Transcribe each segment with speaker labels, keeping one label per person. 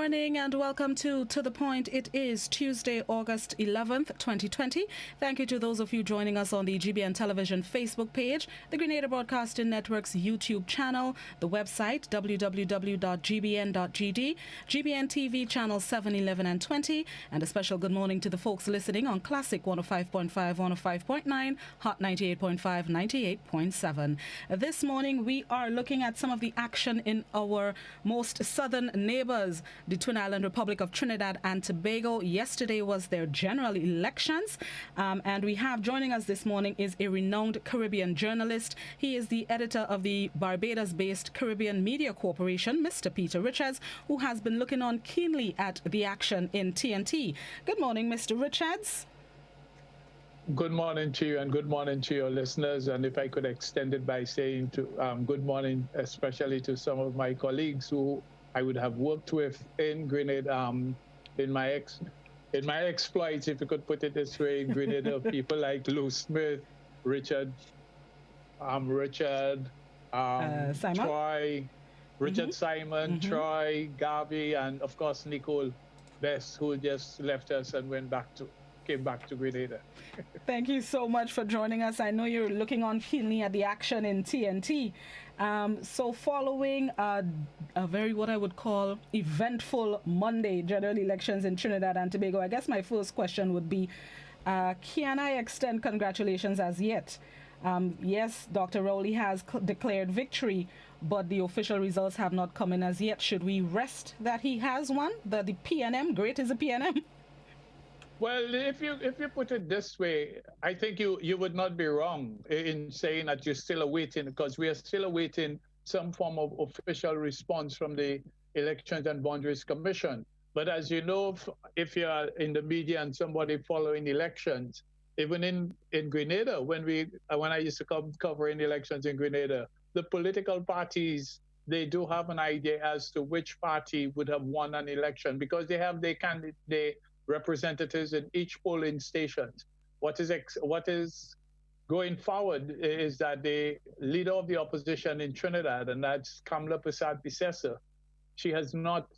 Speaker 1: morning and welcome to The Point. It is Tuesday, August 11th, 2020. Thank you to those of you joining us on the GBN Television Facebook page, the Grenada Broadcasting Network's YouTube channel, the website www.gbn.gd, GBN TV channel 7, 11 and 20, and a special good morning to the folks listening on Classic 105.5, 105.9, Hot 98.5, 98.7. This morning we are looking at some of the action in our most southern neighbors, the Twin Island Republic of Trinidad and Tobago. Yesterday was their general elections, and we have joining us this morning is a renowned Caribbean journalist. He is the editor of the Barbados-based Caribbean Media Corporation, Mr. Peter Richards, who has been looking on keenly at the action in TNT. Good morning, Mr. Richards.
Speaker 2: Good morning to you and good morning to your listeners. And if I could extend it by saying to good morning, especially to some of my colleagues who I would have worked with in Grenada, in my exploits, if you could put it this way, in Grenada, people like Lou Smith, Richard,
Speaker 1: Simon?
Speaker 2: Troy, Richard Simon, Troy, Garvey, and of course Nicole Best, who just left us and came back to Grenada.
Speaker 1: Thank you so much for joining us. I know you're looking on keenly at the action in TNT. So following a very, what I would call, eventful Monday general elections in Trinidad and Tobago, I guess my first question would be, can I extend congratulations as yet? Yes, Dr. Rowley has declared victory, but the official results have not come in as yet. Should we rest that he has won? The PNM, great is a PNM?
Speaker 2: Well, if you put it this way, I think you would not be wrong in saying that you're still awaiting, because we are still awaiting some form of official response from the Elections and Boundaries Commission. But as you know, if you are in the media and somebody following elections, even in Grenada, when I used to come covering elections in Grenada, the political parties, they do have an idea as to which party would have won an election, because they have their representatives in each polling station. What is going forward is that the leader of the opposition in Trinidad, and that's Kamla Persad-Bissessar, she has not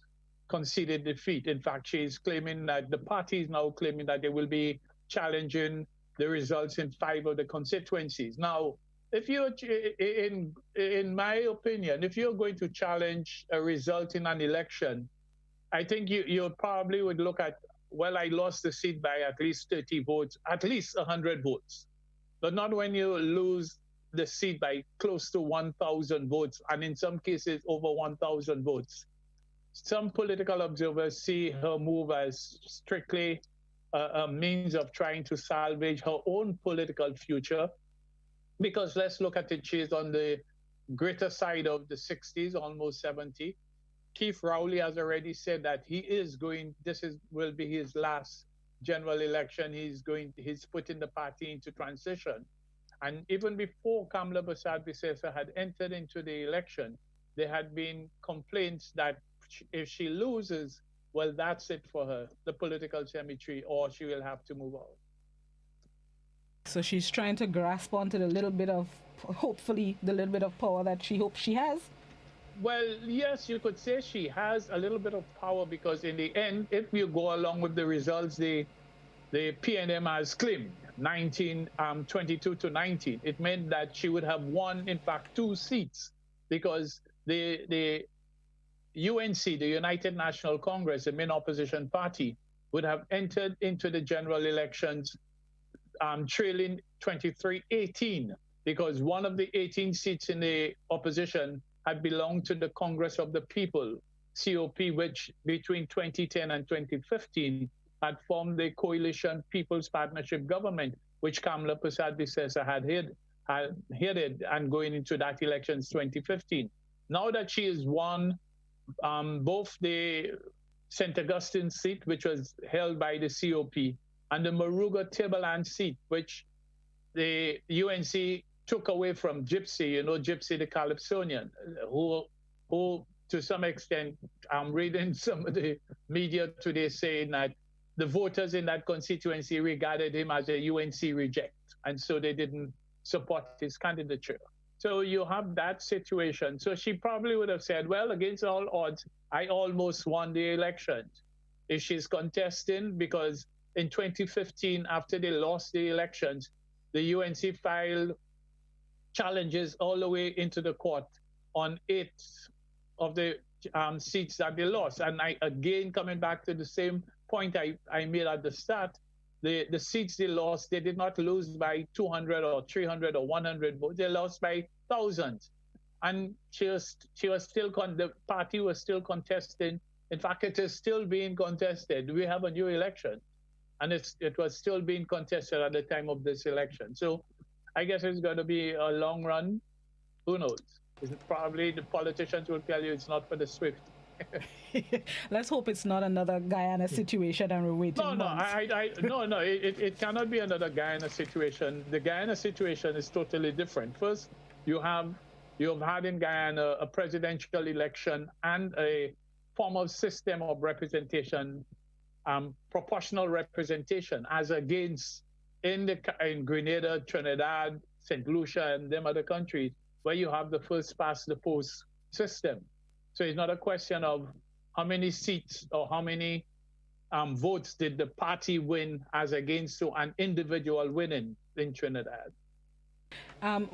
Speaker 2: conceded defeat. In fact, she is claiming that the party is now claiming that they will be challenging the results in 5 of the constituencies. Now, if you, in my opinion, if you're going to challenge a result in an election, I think you probably would look at, well, I lost the seat by at least 30 votes, at least 100 votes. But not when you lose the seat by close to 1,000 votes, and in some cases over 1,000 votes. Some political observers see her move as strictly a means of trying to salvage her own political future. Because let's look at it, she's on the greater side of the 60s, almost 70. Keith Rowley has already said that will be his last general election. He's putting the party into transition. And even before Kamla Persad-Bissessar had entered into the election, there had been complaints that if she loses, well, that's it for her, the political cemetery, or she will have to move out.
Speaker 1: So she's trying to grasp onto hopefully the little bit of power that she hopes she has.
Speaker 2: Well, yes, you could say she has a little bit of power, because in the end, if you go along with the results, the PNM has claimed 22 to 19. It meant that she would have won, in fact, 2 seats, because the UNC, the United National Congress, the main opposition party, would have entered into the general elections trailing 23-18, because one of the 18 seats in the opposition had belonged to the Congress of the People, COP, which between 2010 and 2015 had formed the Coalition People's Partnership Government, which Kamla Persad-Bissessar had headed and going into that elections 2015. Now that she has won both the St. Augustine seat, which was held by the COP, and the Moruga-Tibaland seat, which the UNC took away from Gypsy, Gypsy the Calypsonian, who to some extent, I'm reading some of the media today saying that the voters in that constituency regarded him as a UNC reject, and so they didn't support his candidature. So you have that situation. So she probably would have said, well, against all odds, I almost won the elections. If she's contesting, because in 2015, after they lost the elections, the UNC filed challenges all the way into the court on 8 of the seats that they lost. And I, again, coming back to the same point I made at the start, the seats they lost, they did not lose by 200 or 300 or 100 votes. They lost by thousands. And she was still, the party was still contesting. In fact, it is still being contested. We have a new election, and it was still being contested at the time of this election. So I guess it's going to be a long run. Who knows? Probably the politicians will tell you it's not for the swift.
Speaker 1: Let's hope it's not another Guyana situation and we're waiting.
Speaker 2: No, it cannot be another Guyana situation. The Guyana situation is totally different. First, you've had in Guyana a presidential election and a form of system of representation, proportional representation, as against in Grenada, Trinidad, St. Lucia, and them other countries where you have the first past the post system. So it's not a question of how many seats or how many votes did the party win as against to an individual winning in Trinidad.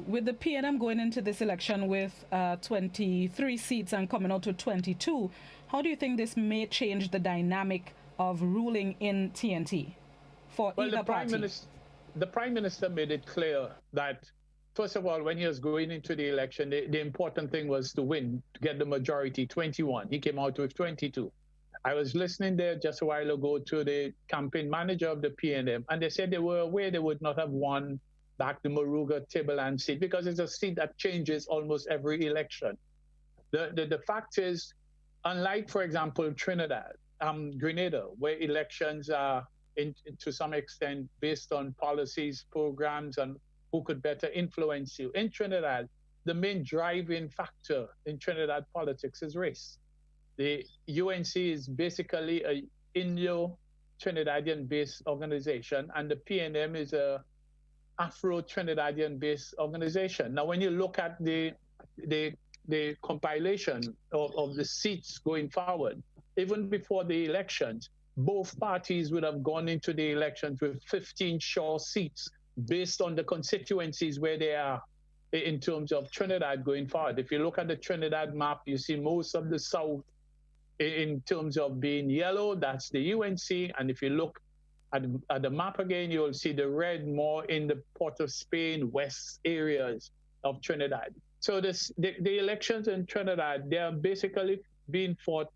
Speaker 1: With the PNM going into this election with 23 seats and coming out to 22, how do you think this may change the dynamic of ruling in TNT for either party?
Speaker 2: The Prime Minister made it clear that, first of all, when he was going into the election, the important thing was to win, to get the majority, 21. He came out with 22. I was listening there just a while ago to the campaign manager of the PNM, and they said they were aware they would not have won back the Moruga Tableland seat because it's a seat that changes almost every election. The fact is, unlike, for example, Trinidad, Grenada, where elections are to some extent based on policies, programs, and who could better influence you. In Trinidad, the main driving factor in Trinidad politics is race. The UNC is basically a Indo-Trinidadian-based organization, and the PNM is a Afro-Trinidadian-based organization. Now, when you look at the compilation of the seats going forward, even before the elections, both parties would have gone into the elections with 15 sure seats based on the constituencies where they are in terms of Trinidad going forward. If you look at the Trinidad map, you see most of the south in terms of being yellow, that's the UNC. And if you look at the map again, you'll see the red more in the Port of Spain, west areas of Trinidad. So the elections in Trinidad, they are basically being fought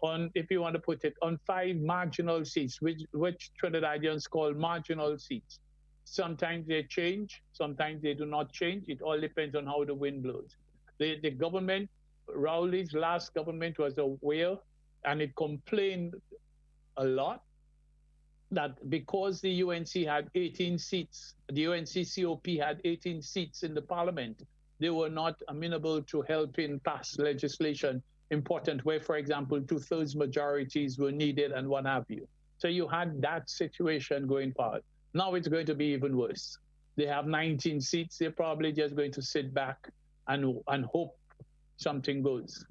Speaker 2: on, if you want to put it, on 5 marginal seats, which Trinidadians call marginal seats. Sometimes they change, sometimes they do not change. It all depends on how the wind blows. The government, Rowley's last government was aware, and it complained a lot that because the UNC had 18 seats, the UNC COP had 18 seats in the parliament, they were not amenable to helping pass legislation important where, for example, 2/3 majorities were needed and what have you. So you had that situation going forward. Now it's going to be even worse. They have 19 seats. They're probably just going to sit back and hope something goes.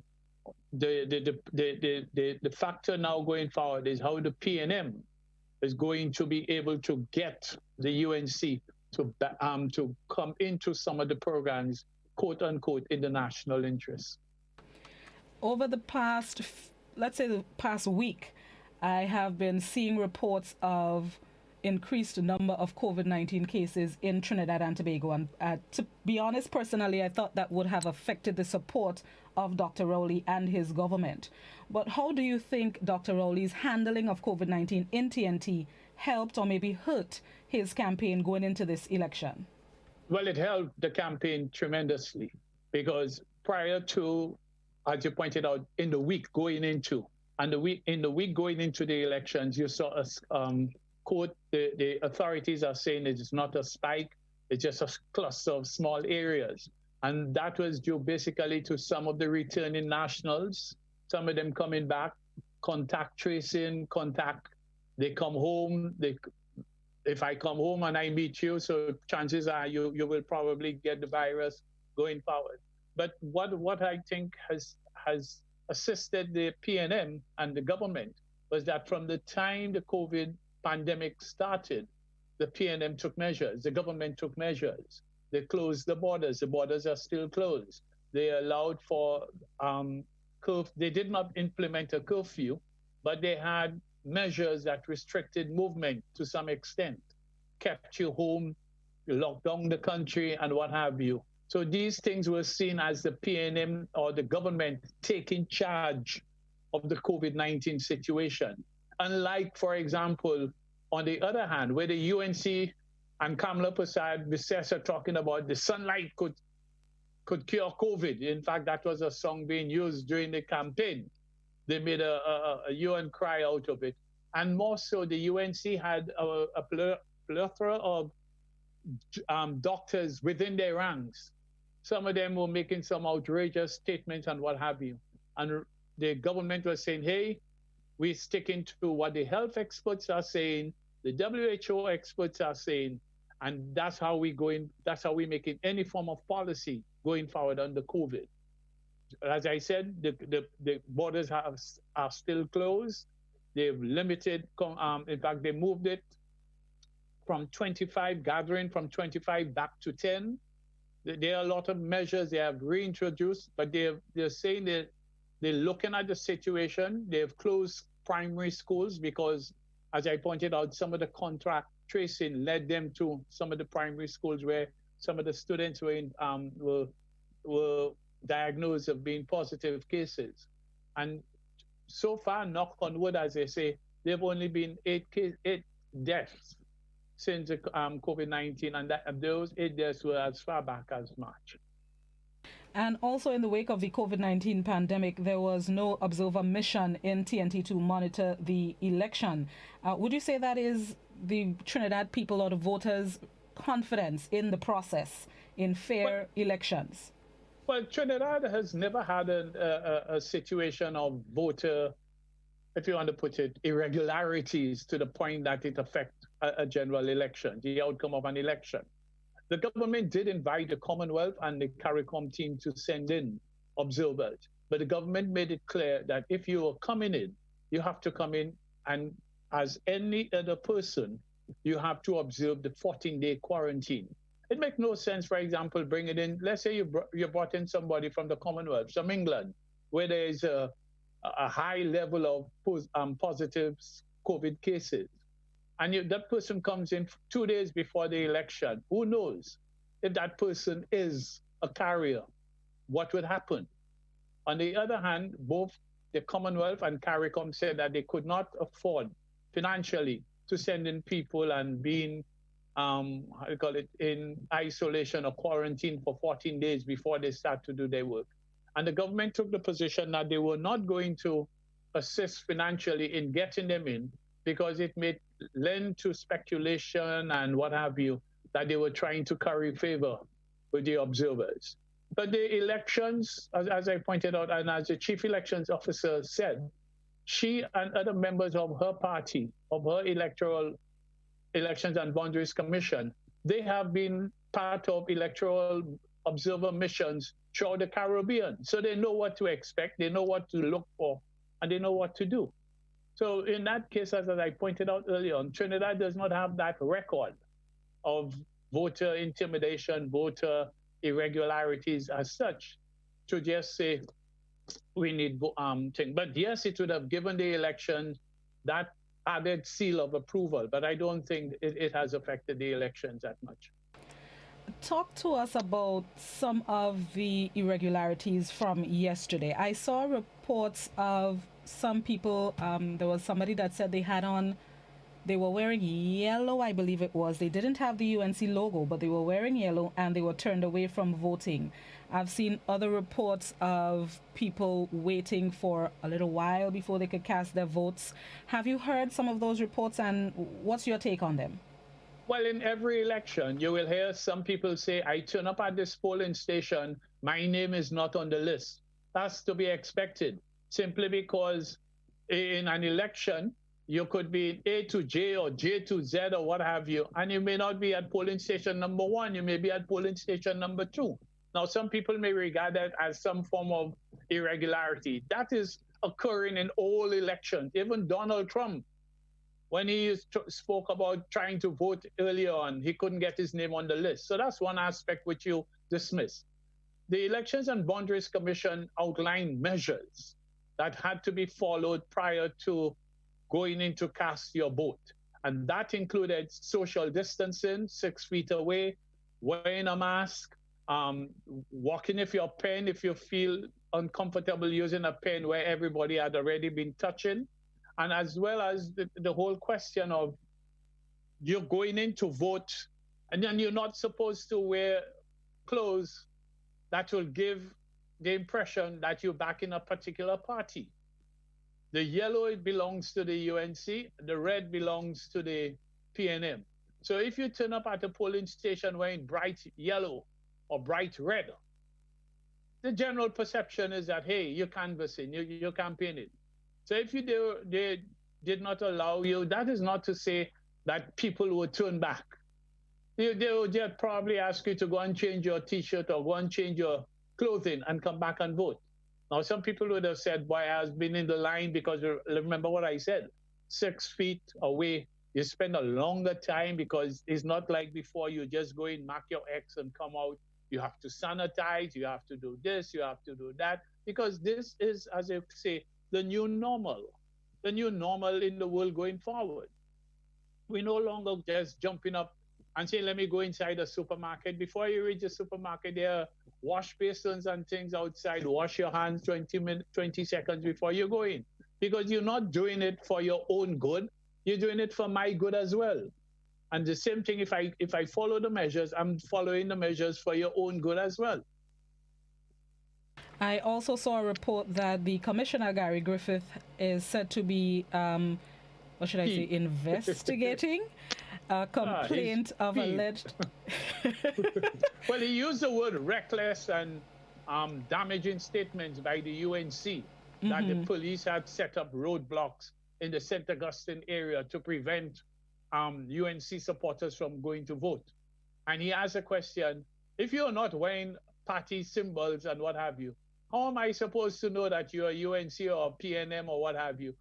Speaker 2: The factor now going forward is how the PNM is going to be able to get the UNC to come into some of the programs, quote unquote, in the national interest.
Speaker 1: Over the past, let's say the past week, I have been seeing reports of increased number of COVID-19 cases in Trinidad and Tobago. And to be honest, personally, I thought that would have affected the support of Dr. Rowley and his government. But how do you think Dr. Rowley's handling of COVID-19 in TNT helped or maybe hurt his campaign going into this election?
Speaker 2: Well, it helped the campaign tremendously because prior to, as you pointed out, in the week going into the elections, you saw us quote, the authorities are saying it's not a spike, it's just a cluster of small areas. And that was due basically to some of the returning nationals, some of them coming back, contact tracing, they come home, if I come home and I meet you, so chances are you will probably get the virus going forward. But what I think has assisted the PNM and the government was that from the time the COVID pandemic started, the PNM took measures, the government took measures. They closed the borders. The borders are still closed. They allowed for they did not implement a curfew, but they had measures that restricted movement to some extent, kept you home, locked down the country, and what have you. So these things were seen as the PNM or the government taking charge of the COVID-19 situation. Unlike, for example, on the other hand, where the UNC and Kamala Persad-Bissess are talking about the sunlight could cure COVID. In fact, that was a song being used during the campaign. They made a UN cry out of it. And more so, the UNC had a plethora of doctors within their ranks. Some of them were making some outrageous statements and what have you. And the government was saying, hey, we're sticking to what the health experts are saying, the WHO experts are saying, and that's how we're making any form of policy going forward under COVID. As I said, the borders are still closed. They've limited, in fact, they moved it from 25, gathering from 25 back to 10. There are a lot of measures they have reintroduced, but they're saying they're looking at the situation. They've closed primary schools because, as I pointed out, some of the contract tracing led them to some of the primary schools where some of the students were diagnosed of being positive cases. And so far, knock on wood, as they say, there have only been 8 deaths since the COVID-19, and those 8 deaths were as far back as March.
Speaker 1: And also in the wake of the COVID-19 pandemic, there was no observer mission in TNT to monitor the election. Would you say that is the Trinidad people or the voters' confidence in the process, in fair elections?
Speaker 2: Well, Trinidad has never had a situation of voter, if you want to put it, irregularities to the point that it affects a general election, the outcome of an election. The government did invite the Commonwealth and the CARICOM team to send in observers, but the government made it clear that if you are coming in, you have to come in and, as any other person, you have to observe the 14-day quarantine. It makes no sense, for example, bringing in, let's say you brought in somebody from the Commonwealth, from England, where there is a high level of positive COVID cases. And that person comes in 2 days before the election. Who knows if that person is a carrier? What would happen? On the other hand, both the Commonwealth and CARICOM said that they could not afford financially to send in people and being, in isolation or quarantine for 14 days before they start to do their work. And the government took the position that they were not going to assist financially in getting them in because it may lend to speculation and what have you, that they were trying to curry favor with the observers. But the elections, as I pointed out, and as the chief elections officer said, she and other members of her party, of her electoral elections and boundaries commission, they have been part of electoral observer missions throughout the Caribbean. So they know what to expect, they know what to look for, and they know what to do. So in that case, as I pointed out earlier on, Trinidad does not have that record of voter intimidation, voter irregularities as such, to just say we need thing. But yes, it would have given the election that added seal of approval, but I don't think it has affected the elections that much.
Speaker 1: Talk to us about some of the irregularities from yesterday. I saw reports of some people, there was somebody that said they were wearing yellow, I believe it was. They didn't have the UNC logo, but they were wearing yellow and they were turned away from voting. I've seen other reports of people waiting for a little while before they could cast their votes. Have you heard some of those reports, and what's your take on them?
Speaker 2: Well, in every election, you will hear some people say, I turn up at this polling station, my name is not on the list. That's to be expected, simply because in an election, you could be A to J or J to Z or what have you, and you may not be at polling station number 1, you may be at polling station number 2. Now, some people may regard that as some form of irregularity. That is occurring in all elections. Even Donald Trump, when he spoke about trying to vote earlier on, he couldn't get his name on the list. So that's one aspect which you dismiss. The Elections and Boundaries Commission outlined measures that had to be followed prior to going in to cast your vote. And that included social distancing, 6 feet away, wearing a mask, walking with your pen if you feel uncomfortable using a pen where everybody had already been touching, and as well as the whole question of you're going in to vote and then you're not supposed to wear clothes that will give the impression that you're back in a particular party. The yellow, it belongs to the UNC, the red belongs to the PNM. So if you turn up at a polling station wearing bright yellow or bright red, the general perception is that, hey, you're canvassing, you're campaigning. So if they did not allow you, that is not to say that people would turn back. They would just probably ask you to go and change your T-shirt or go and change your clothing and come back and vote. Now, some people would have said, boy, I have been in the line because remember what I said, 6 feet away, you spend a longer time because it's not like before you just go in, mark your X and come out. You have to sanitize, you have to do this, you have to do that, because this is, as I say, the new normal in the world going forward. We no longer just jumping up and saying, let me go inside a supermarket. Before you reach the supermarket, there are wash basins and things outside. Wash your hands 20 seconds before you go in, because you're not doing it for your own good. You're doing it for my good as well. And the same thing, if I follow the measures, I'm following the measures for your own good as well.
Speaker 1: I also saw a report that the Commissioner, Gary Griffith, is said to be, what should I say, investigating a complaint of alleged...
Speaker 2: Well, he used the word reckless and damaging statements by the UNC that the police had set up roadblocks in the St. Augustine area to prevent UNC supporters from going to vote. And he asked a question, if you're not wearing party symbols and what have you, how am I supposed to know that you're a UNC or a PNM or what have you?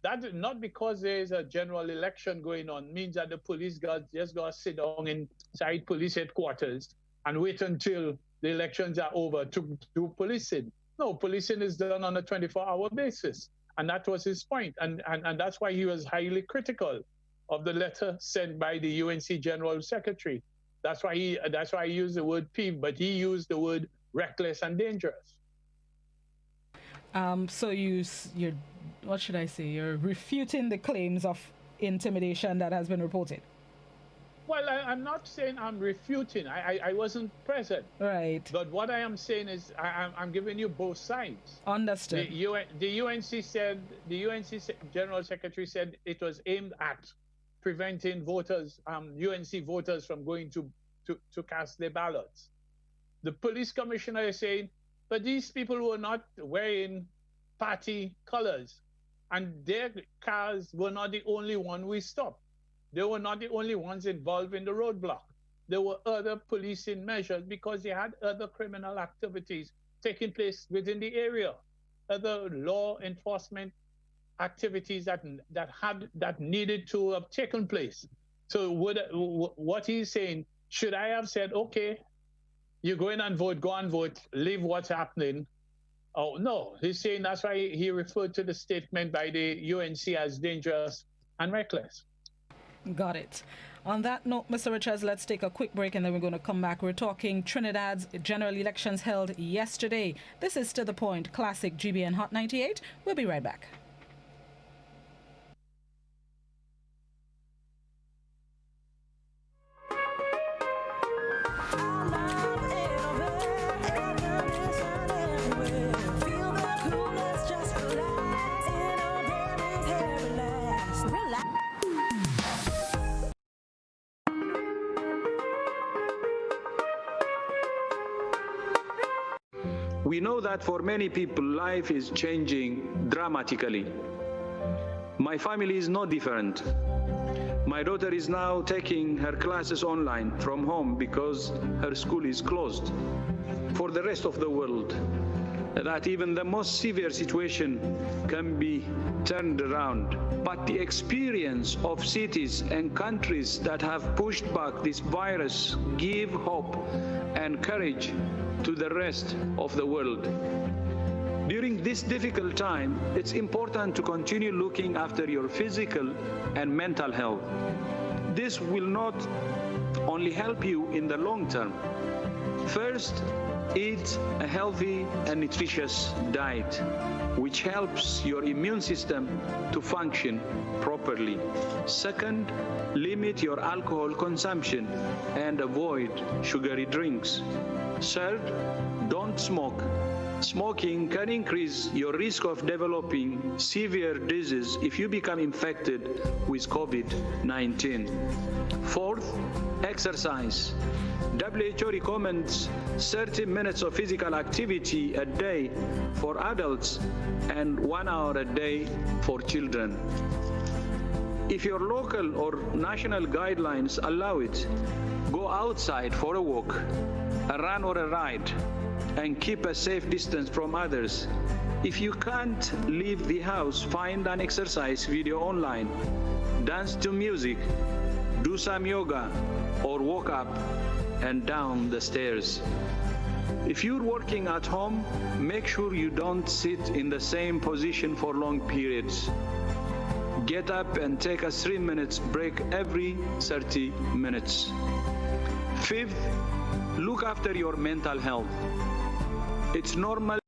Speaker 2: That not because there is a general election going on means that the police just got to sit down inside police headquarters and wait until the elections are over to do policing. No, policing is done on a 24-hour basis. And that was his point. And that's why he was highly critical of the letter sent by the UNC General Secretary. That's why he used the word peeve, but he used the word reckless and dangerous.
Speaker 1: So you're, what should I say? You're refuting the claims of intimidation that has been reported.
Speaker 2: Well, I'm not saying I'm refuting. I wasn't present.
Speaker 1: Right.
Speaker 2: But what I am saying is I'm giving you both sides.
Speaker 1: Understood.
Speaker 2: The UNC General Secretary said it was aimed at preventing voters, UNC voters from going to cast their ballots. The police commissioner is saying, but these people were not wearing party colors, and their cars were not the only one we stopped. They were not the only ones involved in the roadblock. There were other policing measures because they had other criminal activities taking place within the area, other law enforcement activities that needed to have taken place. So what he's saying, should I have said, okay, you go in and vote, go and vote, leave what's happening? Oh, no, he's saying that's why he referred to the statement by the UNC as dangerous and reckless.
Speaker 1: Got it. On that note, Mr. Richards, let's take a quick break and then we're going to come back. We're talking Trinidad's general elections held yesterday. This is To The Point, Classic GBN Hot 98. We'll be right back.
Speaker 3: We know that for many people, life is changing dramatically. My family is no different. My My daughter is now taking her classes online from home because her school is closed. For the rest of the world, that even the most severe situation can be turned around. But the experience of cities and countries that have pushed back this virus give hope and courage to the rest of the world. During this difficult time, it's important to continue looking after your physical and mental health. This will not only help you in the long term. First, eat a healthy and nutritious diet, which helps your immune system to function properly. Second, limit your alcohol consumption and avoid sugary drinks. Third, don't smoke. Smoking can increase your risk of developing severe disease if you become infected with COVID-19. Fourth, exercise. WHO recommends 30 minutes of physical activity a day for adults and 1 hour a day for children. If your local or national guidelines allow it, go outside for a walk, a run or a ride, and keep a safe distance from others. If you can't leave the house, find an exercise video online, dance to music, do some yoga, or walk up and down the stairs. If you're working at home, make sure you don't sit in the same position for long periods. Get up and take a 3-minute break every 30 minutes. Fifth, look after your mental health. It's normal.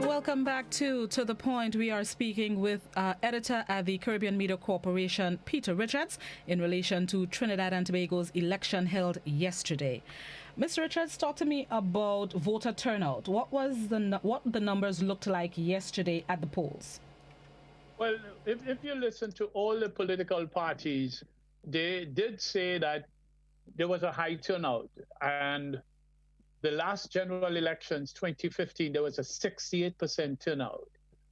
Speaker 1: Welcome back to The Point. We are speaking with editor at the Caribbean Media Corporation, Peter Richards, in relation to Trinidad and Tobago's election held yesterday. Mr. Richards, talk to me about voter turnout. What the numbers looked like yesterday at the polls?
Speaker 2: Well, if you listen to all the political parties, they did say that there was a high turnout. And the last general elections, 2015, there was a 68% turnout.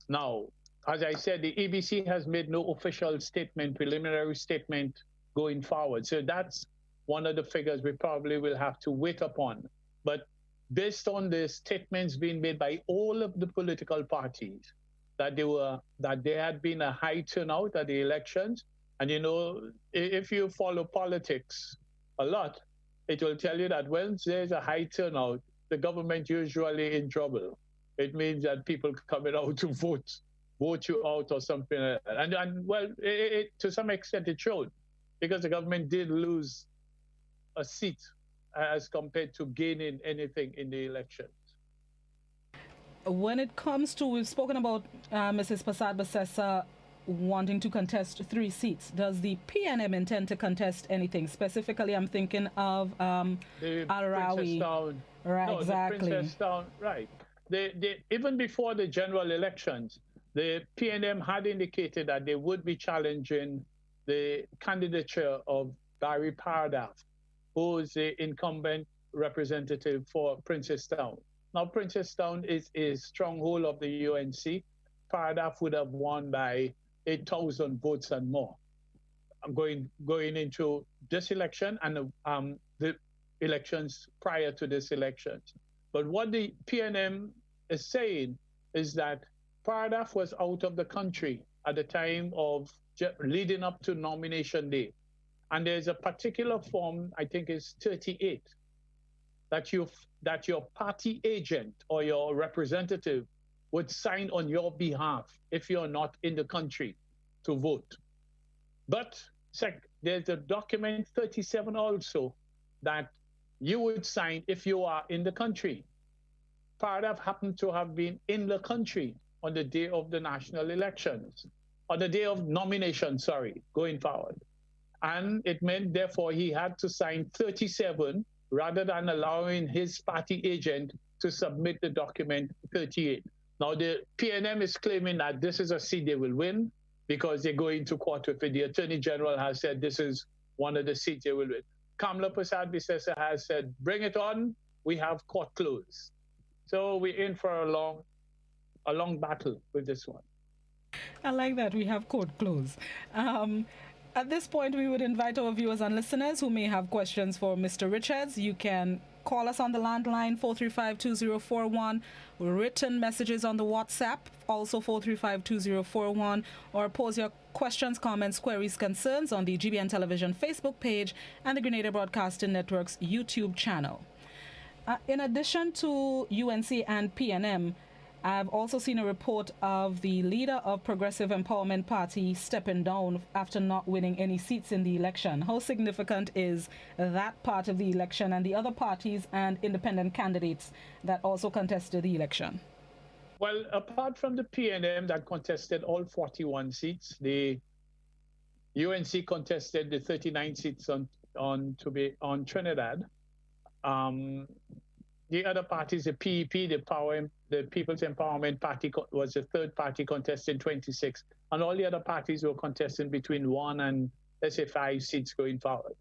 Speaker 2: Now, as I said, the EBC has made no official statement, preliminary statement going forward. So that's one of the figures we probably will have to wait upon. But based on the statements being made by all of the political parties, that there had been a high turnout at the elections. And you know, if you follow politics a lot, it will tell you that when there's a high turnout, the government usually in trouble. It means that people coming out to vote you out or something like that. And well, to some extent it showed, because the government did lose a seat as compared to gaining anything in the elections.
Speaker 1: When it comes to, we've spoken about Mrs. Passad Bassessa wanting to contest 3 seats. Does the PNM intend to contest anything? Specifically, I'm thinking of Al Rawi. Right, no, exactly.
Speaker 2: The Princess Town, right. Even before the general elections, the PNM had indicated that they would be challenging the candidature of Barry Pardaf, who is the incumbent representative for Princess Town. Now, Princess Town is a stronghold of the UNC. Pardaf would have won by 8,000 votes and more. I'm going into this election and the elections prior to this election. But what the PNM is saying is that Pardaf was out of the country at the time of leading up to nomination day. And there's a particular form, I think it's 38, that your party agent or your representative would sign on your behalf if you're not in the country to vote. But there's a document 37 also that you would sign if you are in the country. Pardaf happened to have been in the country on the day of the national elections, on the day of nomination, going forward. And it meant, therefore, he had to sign 37 rather than allowing his party agent to submit the document 38. Now, the PNM is claiming that this is a seat they will win because they're going to court with it. The Attorney General has said this is one of the seats they will win. Kamla Prasad-Bissessa has said, bring it on, we have court closed. So we're in for a long battle with this one.
Speaker 1: I like that we have court close. At this point, we would invite our viewers and listeners who may have questions for Mr. Richards. You can call us on the landline 435-2041, written messages on the WhatsApp, also 435-2041, or pose your questions, comments, queries, concerns on the GBN Television Facebook page and the Grenada Broadcasting Network's YouTube channel. In addition to UNC and PNM, I've also seen a report of the leader of Progressive Empowerment Party stepping down after not winning any seats in the election. How significant is that part of the election and the other parties and independent candidates that also contested the election?
Speaker 2: Well, apart from the PNM that contested all 41 seats, the UNC contested the 39 seats on Trinidad. The other parties, the PEP, the People's Empowerment Party, was the third party contesting 26, and all the other parties were contesting between 1 and, let's say, 5 seats going forward.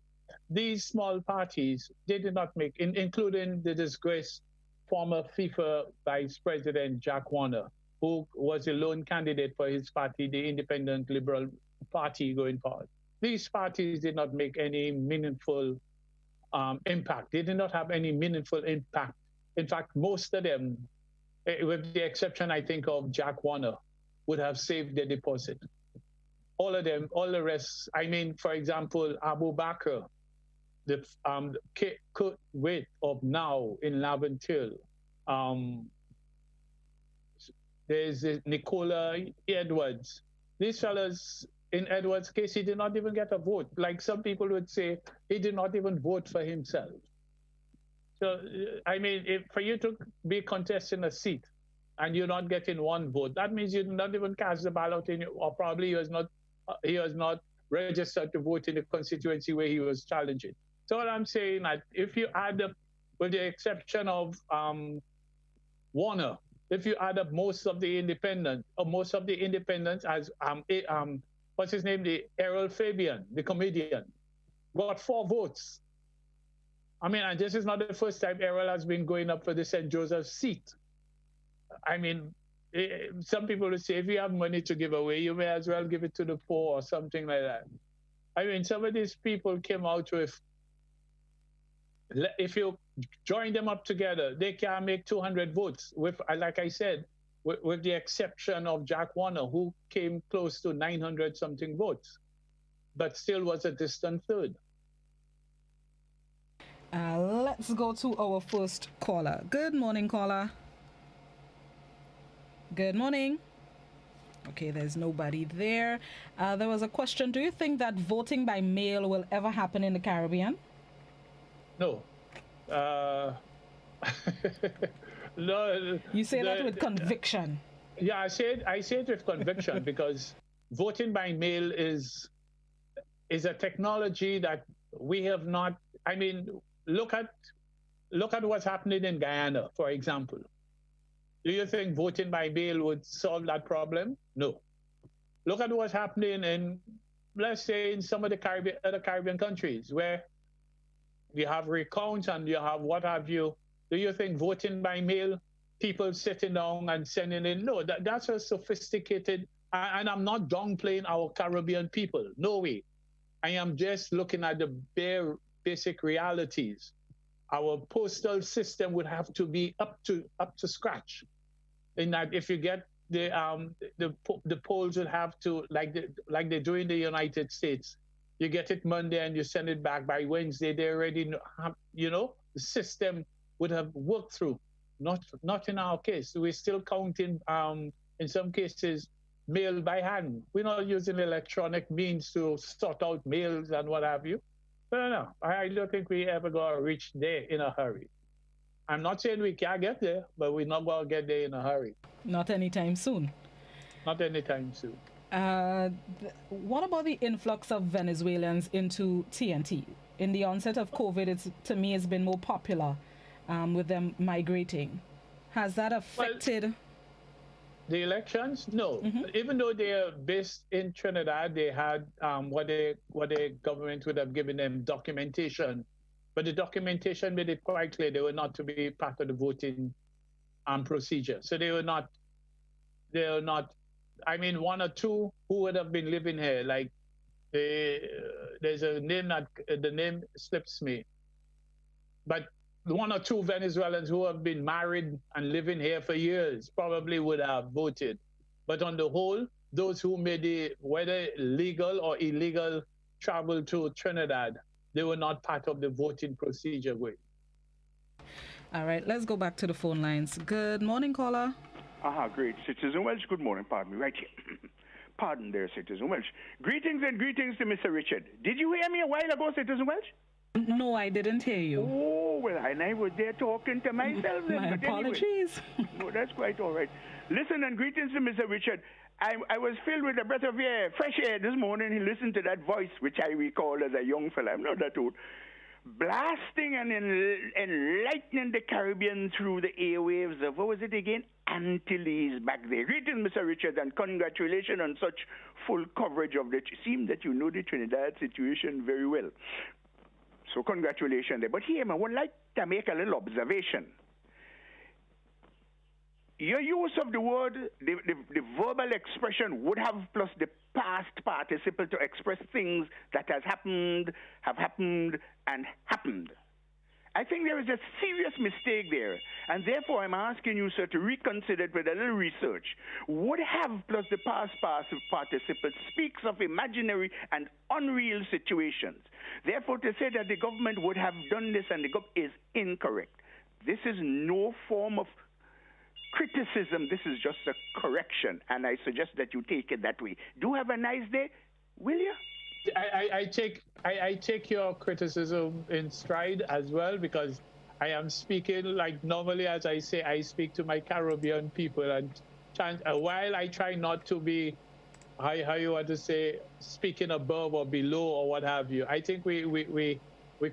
Speaker 2: These small parties, they did not make, including the disgraced former FIFA Vice President Jack Warner, who was a lone candidate for his party, the Independent Liberal Party, going forward. These parties did not make any meaningful impact. They did not have any meaningful impact. In fact, most of them, with the exception, I think, of Jack Warner, would have saved their deposit. All of them, all the rest, I mean, for example, Abu Bakr, the Kuwait of now in Laventille. There's Nicola Edwards. These fellas, in Edwards' case, he did not even get a vote. Like some people would say, he did not even vote for himself. So, I mean, for you to be contesting a seat and you're not getting one vote, that means you did not even cast the ballot in, or probably he was not registered to vote in the constituency where he was challenging. So what I'm saying, that if you add up, with the exception of Warner, if you add up most of the independents as what's his name, the Errol Fabian, the comedian, got 4 votes. I mean, and this is not the first time Errol has been going up for the St. Joseph's seat. I mean, some people would say, if you have money to give away, you may as well give it to the poor or something like that. I mean, some of these people came out with, if you join them up together, they can make 200 votes, with, like I said, with the exception of Jack Warner, who came close to 900 something votes, but still was a distant third.
Speaker 1: Let's go to our first caller. Good morning, caller. Good morning. Okay, there's nobody there. There was a question. Do you think that voting by mail will ever happen in the Caribbean?
Speaker 2: No. No.
Speaker 1: You say that with conviction.
Speaker 2: Yeah, I say it with conviction because voting by mail is a technology that we have not. I mean, look at what's happening in Guyana, for example. Do you think voting by mail would solve that problem? No. Look at what's happening in, let's say, in some of the other Caribbean countries where you have recounts and you have what have you. Do you think voting by mail, people sitting down and sending in? No, that's a sophisticated, and I'm not downplaying our Caribbean people. No way. I am just looking at the bare basic realities. Our postal system would have to be up to scratch. In that, if you get the polls would have to, like they do in the United States, you get it Monday and you send it back by Wednesday. They already have, the system would have worked through. Not in our case. We're still counting, in some cases, mail by hand. We're not using electronic means to sort out mails and what have you. No. I don't think we ever going to reach there in a hurry. I'm not saying we can't get there, but we're not going to get there in a hurry.
Speaker 1: Not anytime soon.
Speaker 2: Not anytime soon.
Speaker 1: What about the influx of Venezuelans into TNT? In the onset of COVID, to me, it's been more popular with them migrating. Has that affected
Speaker 2: the elections? No.
Speaker 1: Mm-hmm.
Speaker 2: Even though they are based in Trinidad, they had what the government would have given them documentation, but the documentation made it quite clear they were not to be part of the voting procedure. So they were not I mean, one or two who would have been living here. Like there's a name that the name slips me, but one or two Venezuelans who have been married and living here for years probably would have voted. But on the whole, those who made it, whether legal or illegal, travel to Trinidad, they were not part of the voting procedure.
Speaker 1: All right, let's go back to the phone lines. Good morning, caller.
Speaker 4: Great. Citizen Welsh, good morning. Pardon me, right here. Pardon there, Citizen Welsh. Greetings and greetings to Mr. Richard. Did you hear me a while ago, Citizen Welsh?
Speaker 1: No, I didn't hear you.
Speaker 4: Oh, well, and I was there talking to myself.
Speaker 1: My apologies.
Speaker 4: Anyway, no, that's quite all right. Listen, and greetings to Mr. Richard. I was filled with a breath of air, fresh air this morning. He listened to that voice, which I recall as a young fella. I'm not that old. Blasting and enlightening the Caribbean through the airwaves of, what was it again? Antilles back there. Greetings, Mr. Richard, and congratulations on such full coverage of it. It seems that you know the Trinidad situation very well. So congratulations there. But here, I would like to make a little observation. Your use of the word, the verbal expression would have plus the past participle to express things that have happened, and happened. I think there is a serious mistake there, and therefore I'm asking you, sir, to reconsider it with a little research. Would have plus the past participle speaks of imaginary and unreal situations. Therefore, to say that the government would have done this and the government is incorrect. This is no form of criticism. This is just a correction, and I suggest that you take it that way. Do have a nice day, will you?
Speaker 2: I take your criticism in stride as well, because I am speaking like normally, as I say, I speak to my Caribbean people, and while I try not to be, how you want to say, speaking above or below or what have you, I think we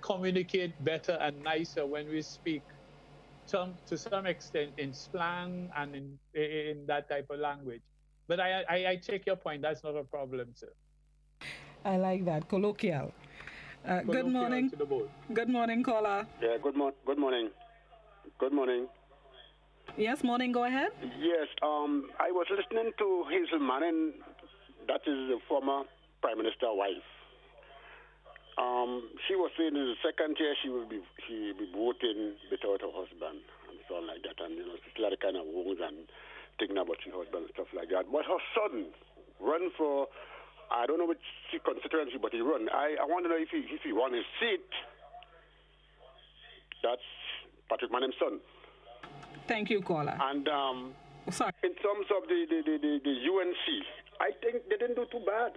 Speaker 2: communicate better and nicer when we speak to some extent in slang and in that type of language. But I take your point. That's not a problem, sir.
Speaker 1: I like that. Colloquial. Good morning. Good morning, caller.
Speaker 5: Yeah, good morning. Good morning.
Speaker 1: Yes, morning. Go ahead.
Speaker 5: Yes, I was listening to Hazel Manning, that is the former Prime Minister wife. She was saying in the second year she will be voting without her husband and so on like that, and still had a kind of wounds and thinking about her husband and stuff like that. But her son run for, I don't know which constituency, but he run. I want to know if he won his seat. That's Patrick Manning's son.
Speaker 1: Thank you, caller.
Speaker 5: And
Speaker 1: sorry.
Speaker 5: In terms of the UNC, I think they didn't do too bad,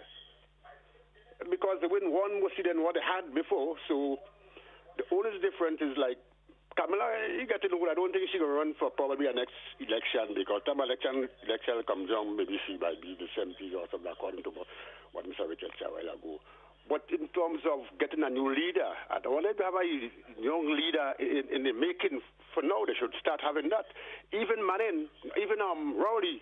Speaker 5: because they win one more seat than what they had before. So the only difference is like Kamala, you get to know, I don't think she's going to run for probably a next election, because time election comes down, maybe she might be the same thing or something, according to what Mr. Richard said a while ago. But in terms of getting a new leader, I don't want to have a young leader in the making. For now, they should start having that. Even Manin, even Rowley,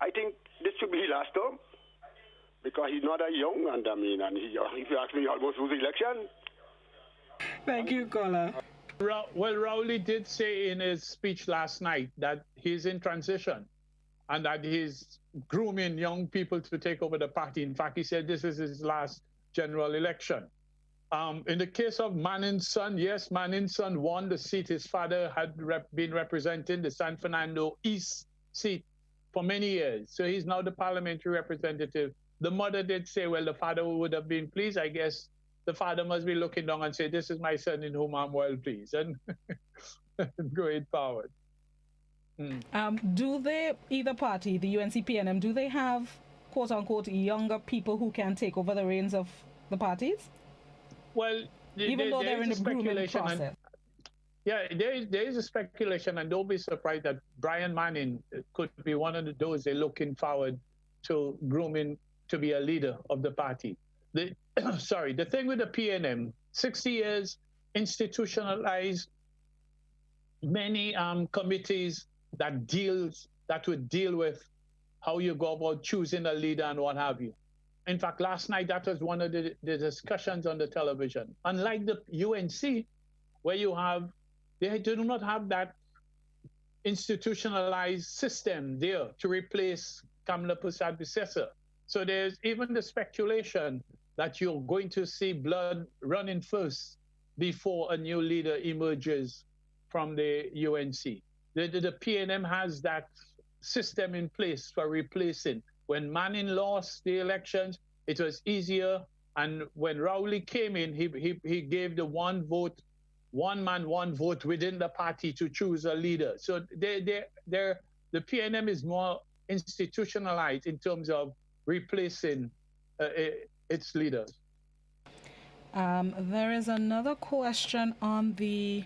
Speaker 5: I think this should be his last term, because he's not that young, and if you ask me, he almost lose the election.
Speaker 1: Thank you, caller.
Speaker 2: Well, Rowley did say in his speech last night that he's in transition and that he's grooming young people to take over the party. In fact, he said this is his last general election. In the case of Manning's son, yes, Manning's son won the seat his father had been representing, the San Fernando East seat, for many years. So he's now the parliamentary representative. The mother did say, well, the father would have been pleased. I guess the father must be looking down and say, this is my son in whom I'm well pleased, and going forward.
Speaker 1: Do they, either party, the UNC-PNM, do they have, quote unquote, younger people who can take over the reins of the parties?
Speaker 2: Well,
Speaker 1: even though they're in the grooming process.
Speaker 2: Yeah, there is a speculation, and don't be surprised that Brian Manning could be one of those they're looking forward to grooming to be a leader of the party. The thing with the PNM, 60 years, institutionalized, many committees that would deal with how you go about choosing a leader and what have you. In fact, last night, that was one of the discussions on the television. Unlike the UNC, where they do not have that institutionalized system there to replace Kamala Persaud's successor. So there's even the speculation that you're going to see blood running first before a new leader emerges from the UNC. The PNM has that system in place for replacing. When Manning lost the elections, it was easier. And when Rowley came in, he gave the one man, one vote within the party to choose a leader. So the PNM is more institutionalized in terms of replacing its leaders.
Speaker 1: There is another question on the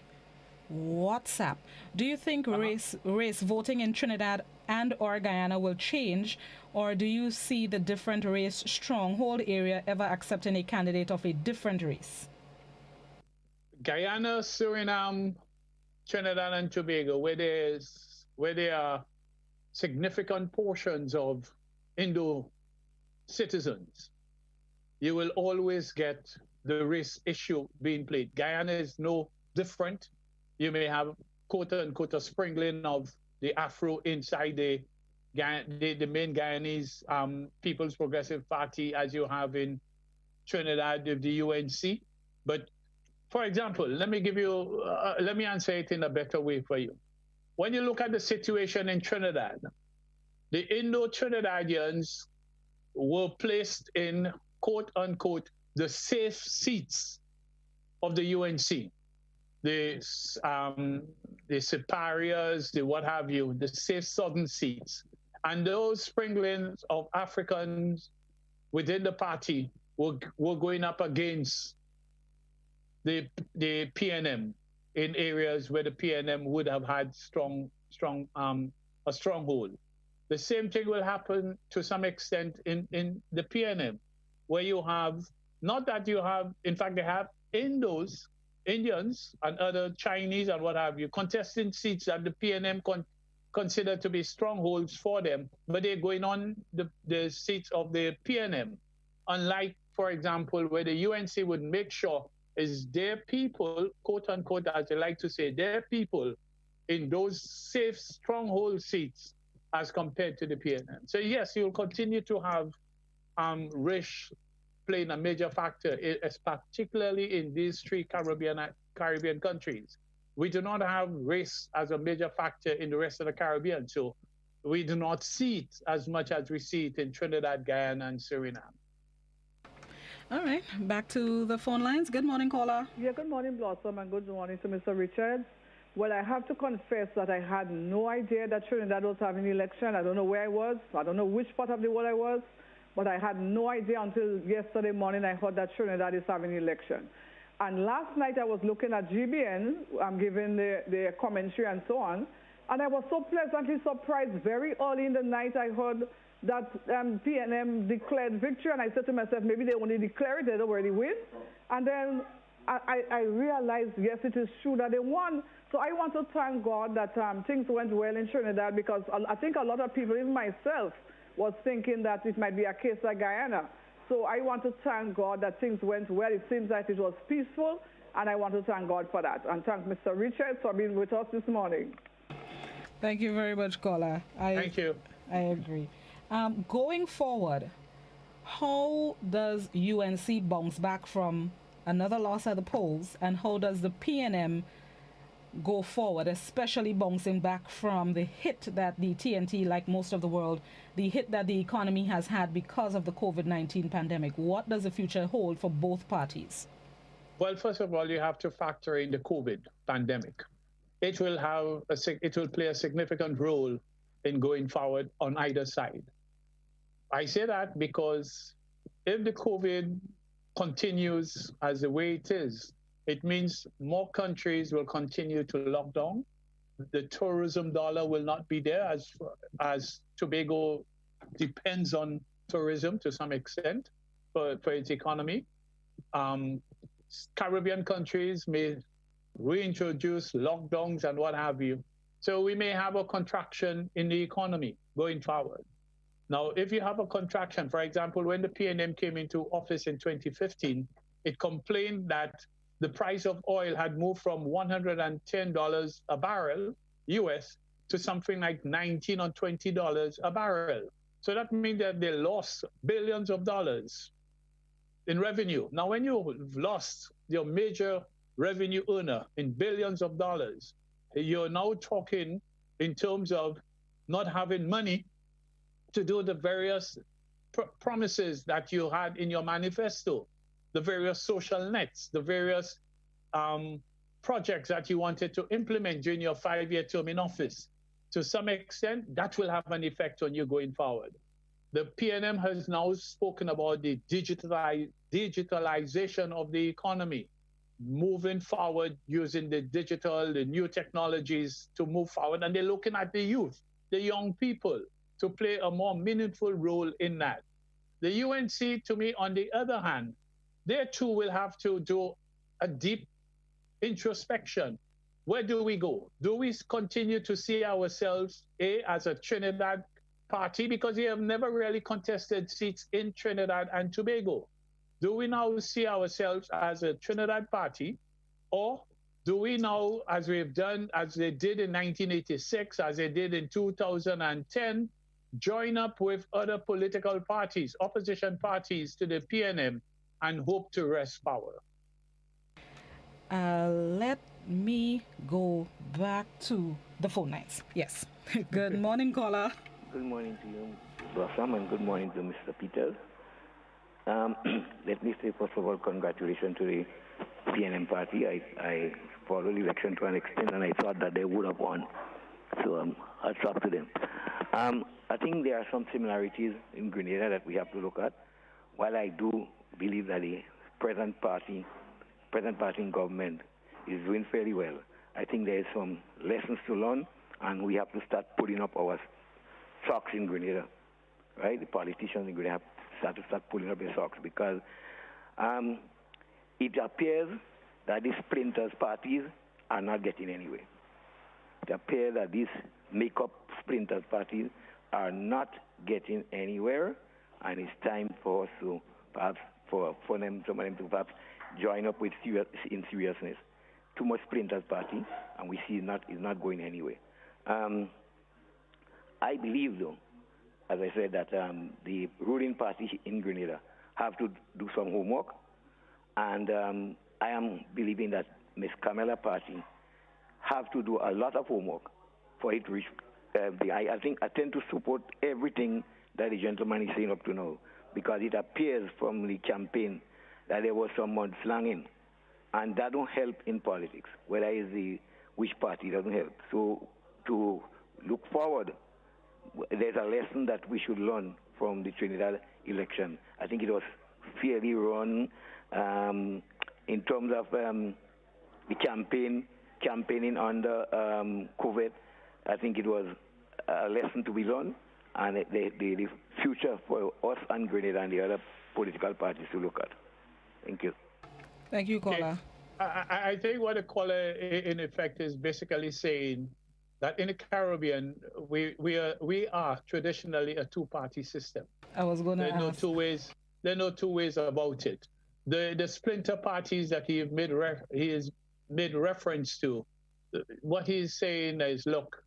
Speaker 1: WhatsApp. Do you think race voting in Trinidad and or Guyana will change, or do you see the different race stronghold area ever accepting a candidate of a different race?
Speaker 2: Guyana, Suriname, Trinidad and Tobago, where there are significant portions of Indo citizens, you will always get the race issue being played. Guyana is no different. You may have quote unquote a sprinkling of the Afro inside the main Guyanese People's Progressive Party, as you have in Trinidad with the UNC. But for example, let me answer it in a better way for you. When you look at the situation in Trinidad, the Indo-Trinidadians were placed in quote unquote the safe seats of the UNC. The Separias, the what have you, the safe southern seats. And those sprinklings of Africans within the party were going up against the PNM in areas where the PNM would have had a stronghold. The same thing will happen to some extent in the PNM, where you have, not that you have, in fact, they have Indians and other Chinese and what have you, contesting seats that the PNM consider to be strongholds for them, but they're going on the seats of the PNM. Unlike, for example, where the UNC would make sure is their people, quote unquote, as they like to say, their people in those safe stronghold seats as compared to the PNM. So yes, you'll continue to have race playing a major factor, particularly in these three Caribbean countries. We do not have race as a major factor in the rest of the Caribbean, so we do not see it as much as we see it in Trinidad, Guyana, and Suriname.
Speaker 1: All right, back to the phone lines. Good morning, caller.
Speaker 6: Yeah, good morning, Blossom, and good morning to Mr. Richards. Well, I have to confess that I had no idea that Trinidad was having an election. I don't know where I was. I don't know which part of the world I was, but I had no idea until yesterday morning I heard that Trinidad is having an election. And last night I was looking at GBN, I'm giving the commentary and so on, and I was so pleasantly surprised. Very early in the night I heard that PNM declared victory, and I said to myself, maybe they only declare it, they don't already win. And then I realized, yes, it is true that they won. So I want to thank God that things went well in Trinidad, because I think a lot of people, even myself, was thinking that it might be a case like Guyana. So I want to thank God that things went well. It seems like it was peaceful, and I want to thank God for that. And thank Mr. Richards for being with us this morning.
Speaker 1: Thank you very much, caller.
Speaker 2: Thank you.
Speaker 1: I agree. Going forward, how does UNC bounce back from another loss at the polls, and how does the PNM go forward, especially bouncing back from the hit that the TNT, like most of the world, the hit that the economy has had because of the COVID-19 pandemic? What does the future hold for both parties?
Speaker 2: Well, first of all, you have to factor in the COVID pandemic. It will play a significant role in going forward on either side. I say that because if the COVID continues as the way it is, it means more countries will continue to lock down. The tourism dollar will not be there, as Tobago depends on tourism to some extent for its economy. Caribbean countries may reintroduce lockdowns and what have you. So we may have a contraction in the economy going forward. Now, if you have a contraction, for example, when the PNM came into office in 2015, it complained that the price of oil had moved from $110 a barrel US to something like $19 or $20 a barrel. So that means that they lost billions of dollars in revenue. Now, when you've lost your major revenue earner in billions of dollars, you're now talking in terms of not having money to do the various promises that you had in your manifesto, the various social nets, the various projects that you wanted to implement during your 5-year term in office. To some extent, that will have an effect on you going forward. The PNM has now spoken about the digitalization of the economy, moving forward using the digital, the new technologies to move forward. And they're looking at the youth, the young people, to play a more meaningful role in that. The UNC, to me, on the other hand, they too will have to do a deep introspection. Where do we go? Do we continue to see ourselves, as a Trinidad party, because we have never really contested seats in Trinidad and Tobago? Do we now see ourselves as a Trinidad party, or do we now, as we've done, as they did in 1986, as they did in 2010, join up with other political parties, opposition parties to the PNM, and hope to wrest power?
Speaker 1: Let me go back to the phone lines. Yes. Good morning, caller.
Speaker 7: Good morning to you, Blossom, and good morning to Mr. Peters. Let me say, first of all, congratulations to the PNM party. I followed the election to an extent, and I thought that they would have won. So I'll talk to them. I think there are some similarities in Grenada that we have to look at. While I do believe that the present party in government is doing fairly well, I think there is some lessons to learn, and we have to start pulling up our socks in Grenada, right? The politicians in Grenada have to start pulling up their socks, because it appears that these splinters parties are not getting anywhere. It appears that these make-up splinters parties are not getting anywhere, and it's time for us to perhaps for them, some of them to perhaps join up with in seriousness. Too much splinters party, and we see it's not going anywhere. I believe, though, as I said, that the ruling party in Grenada have to do some homework, and I am believing that Ms. Kamala party have to do a lot of homework for it to reach. I think I tend to support everything that the gentleman is saying up to now, because it appears from the campaign that there was some mudslanging, and that don't help in politics. Whether it's which party, doesn't help. So to look forward, there's a lesson that we should learn from the Trinidad election. I think it was fairly run in terms of the campaigning under COVID. I think it was a lesson to be learned, and the future for us and Grenada and the other political parties to look at. Thank you.
Speaker 1: Thank you, caller.
Speaker 2: I think what the caller, in effect, is basically saying that in the Caribbean, we are traditionally a two-party system.
Speaker 1: I was going to ask.
Speaker 2: There are no two ways about it. The splinter parties that he has made reference to, what he's saying is, look,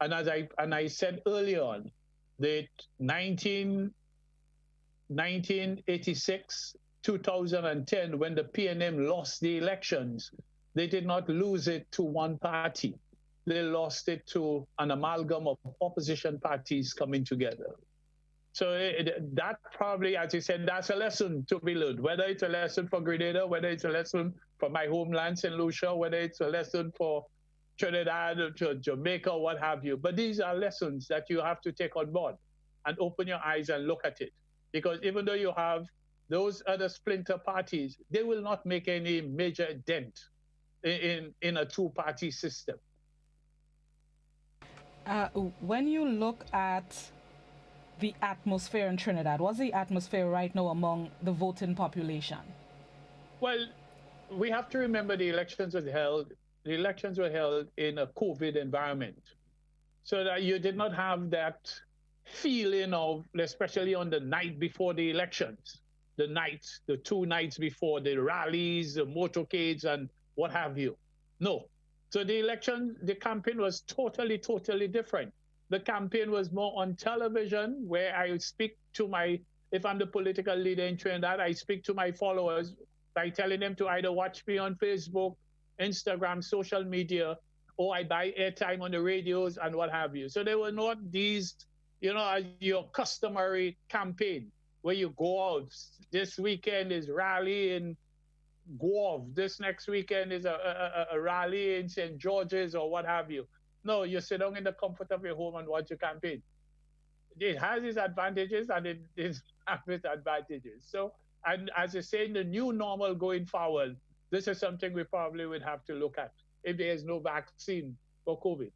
Speaker 2: and I said earlier on, the 1986, 2010, when the PNM lost the elections, they did not lose it to one party. They lost it to an amalgam of opposition parties coming together. So that probably, as you said, that's a lesson to be learned, whether it's a lesson for Grenada, whether it's a lesson for my homeland, St. Lucia, whether it's a lesson for Trinidad or Jamaica, what have you. But these are lessons that you have to take on board and open your eyes and look at it. Because even though you have those other splinter parties, they will not make any major dent in a two-party system.
Speaker 1: When you look at the atmosphere in Trinidad, what's the atmosphere right now among the voting population?
Speaker 2: Well, we have to remember the elections were held in a COVID environment. So that you did not have that feeling of, especially on the night before the elections, the 2 nights before, the rallies, the motorcades, and what have you. No, So the campaign was totally different. The campaign was more on television, where I speak to if I'm the political leader in Trinidad, I speak to my followers by telling them to either watch me on Facebook, Instagram, social media, or I buy airtime on the radios and what have you. So there were not these, your customary campaign where you go out. This weekend is rally in Guelph. This next weekend is a rally in St. George's or what have you. No, you sit down in the comfort of your home and watch your campaign. It has its advantages and it has its advantages. So, and as I say, in the new normal going forward, this is something we probably would have to look at if there is no vaccine for COVID.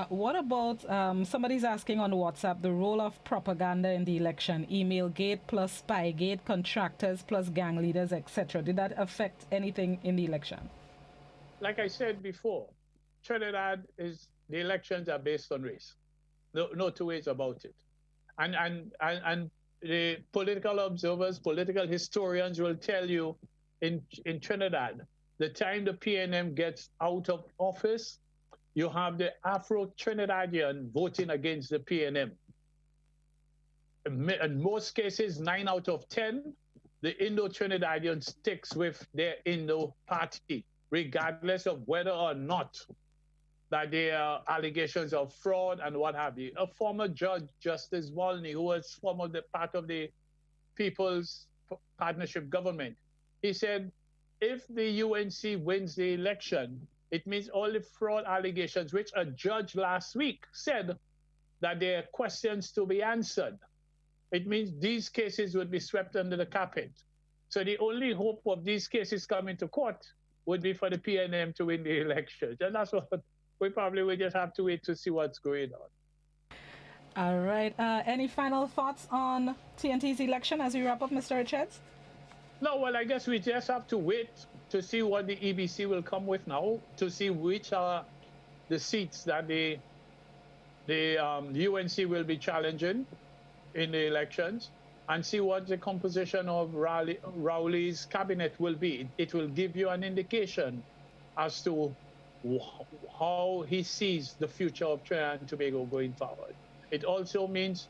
Speaker 1: What about, somebody's asking on WhatsApp, the role of propaganda in the election, email gate plus spy gate, contractors plus gang leaders, etc. Did that affect anything in the election?
Speaker 2: Like I said before, Trinidad the elections are based on race. No two ways about it. And the political observers, political historians will tell you in Trinidad, the time the PNM gets out of office, you have the Afro-Trinidadian voting against the PNM. In most cases, 9 out of 10, the Indo-Trinidadian sticks with their Indo party, regardless of whether or not that there are allegations of fraud and what have you. A former judge, Justice Volney, who was part of the People's Partnership Government, he said, if the UNC wins the election, it means all the fraud allegations, which a judge last week said that there are questions to be answered. It means these cases would be swept under the carpet. So the only hope of these cases coming to court would be for the PNM to win the election. And that's what we probably will just have to wait to see what's going on.
Speaker 1: All right. Any final thoughts on TNT's election as we wrap up, Mr. Richards?
Speaker 2: No, well, I guess we just have to wait to see what the EBC will come with now, to see which are the seats that the UNC will be challenging in the elections, and see what the composition of Rowley's cabinet will be. It will give you an indication as to how he sees the future of Trinidad and Tobago going forward. It also means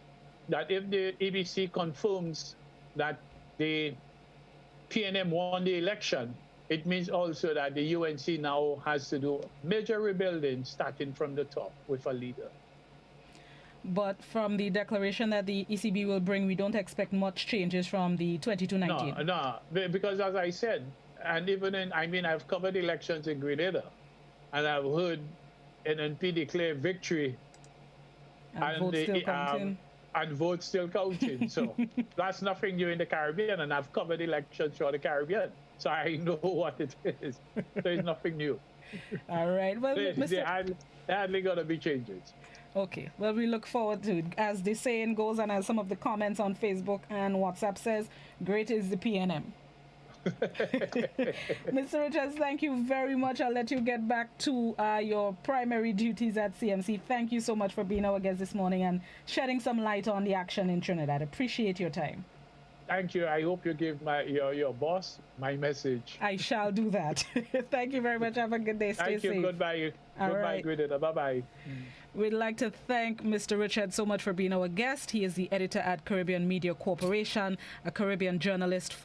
Speaker 2: that if the EBC confirms that the PNM won the election, it means also that the UNC now has to do major rebuilding starting from the top with a leader.
Speaker 1: But from the declaration that the ECB will bring, we don't expect much changes from the 22-19.
Speaker 2: No, because as I said, and even I've covered elections in Grenada, and I've heard NNP declare victory,
Speaker 1: and votes still counting.
Speaker 2: And votes still counting. So that's nothing new in the Caribbean, and I've covered elections for the Caribbean, so I know what it is. There's nothing new.
Speaker 1: All right. Well,
Speaker 2: there hardly going to be changes.
Speaker 1: Okay. Well, we look forward to it. As the saying goes, and as some of the comments on Facebook and WhatsApp says, great is the PNM. Mr. Richards, thank you very much. I'll let you get back to your primary duties at CMC. Thank you so much for being our guest this morning and shedding some light on the action in Trinidad. Appreciate your time.
Speaker 2: Thank you. I hope you give your boss my message.
Speaker 1: I shall do that. Thank you very much. Have a good day. Stay safe.
Speaker 2: Thank you. Goodbye. Goodbye, Grenada. Bye-bye.
Speaker 1: We'd like to thank Mr. Richard so much for being our guest. He is the editor at Caribbean Media Corporation, a Caribbean journalist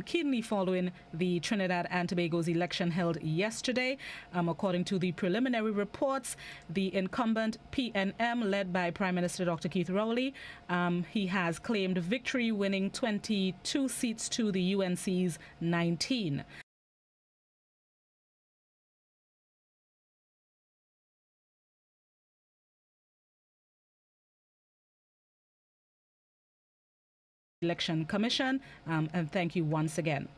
Speaker 1: keenly following the Trinidad and Tobago's election held yesterday. According to the preliminary reports, the incumbent PNM, led by Prime Minister Dr. Keith Rowley, he has claimed victory, winning 22 seats to the UNC's 19. Election Commission, and thank you once again.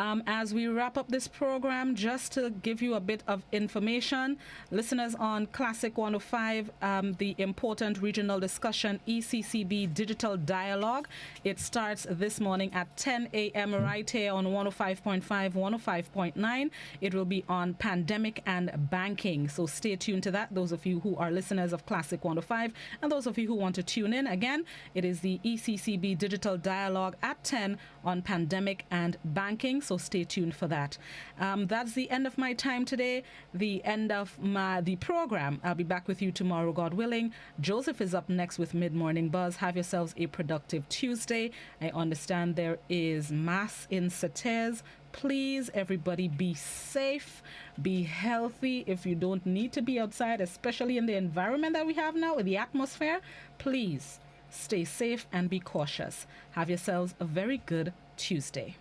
Speaker 1: As we wrap up this program, just to give you a bit of information, listeners on Classic 105, the important regional discussion ECCB Digital Dialogue, it starts this morning at 10 a.m. right here on 105.5, 105.9. It will be on pandemic and banking, so stay tuned to that, those of you who are listeners of Classic 105, and those of you who want to tune in. Again, it is the ECCB Digital Dialogue at 10 on pandemic and banking. so stay tuned for that. That's the end of my time today, the end of the program. I'll be back with you tomorrow, God willing. Joseph is up next with Mid-Morning Buzz. Have yourselves a productive Tuesday. I understand there is mass in Sates. Please, everybody, be safe, be healthy. If you don't need to be outside, especially in the environment that we have now, with the atmosphere, please stay safe and be cautious. Have yourselves a very good Tuesday.